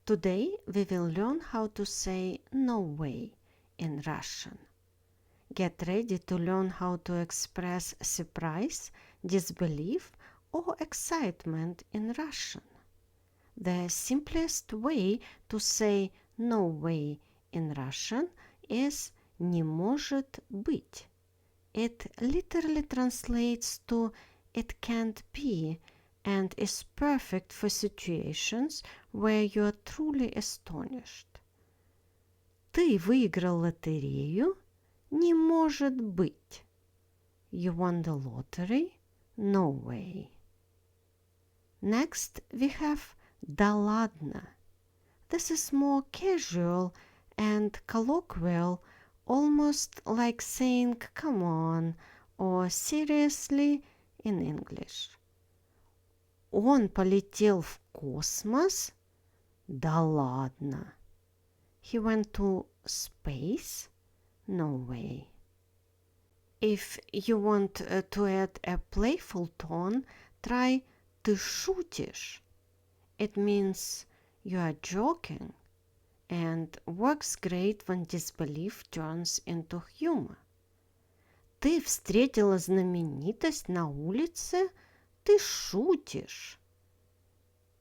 Today we will learn how to say no way in Russian. Get ready to learn how to express surprise, disbelief, or excitement in Russian. The simplest way to say no way in Russian is не может быть. It literally translates to it can't be and is perfect for situations where you are truly astonished. Ты выиграл лотерею? Не может быть. You won the lottery? No way. Next we have да ладно. This is more casual and colloquial, almost like saying come on or seriously in English. Он полетел в космос? Да ладно. He went to space? No way. If you want to add a playful tone, try ты шутишь. It means you are joking and works great when disbelief turns into humor. Ты встретила знаменитость на улице? Ты шутишь.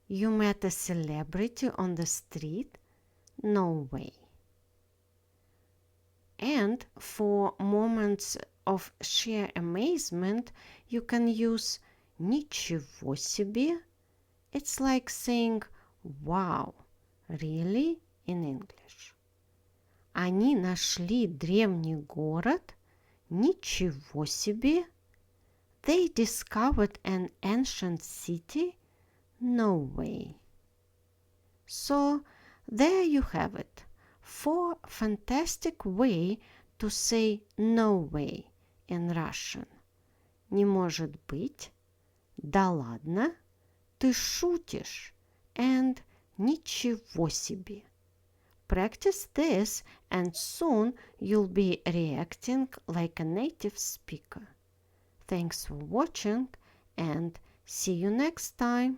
You met a celebrity on the street? No way. And for moments of sheer amazement, you can use Ничего себе. It's like saying wow, really in English. Они нашли древний город? Ничего себе. They discovered an ancient city? No way. So there you have it. 4 fantastic way to say no way in Russian. Не может быть. Да ладно. Ты шутишь. And ничего себе. Practice this and soon you'll be reacting like a native speaker. Thanks for watching and see you next time.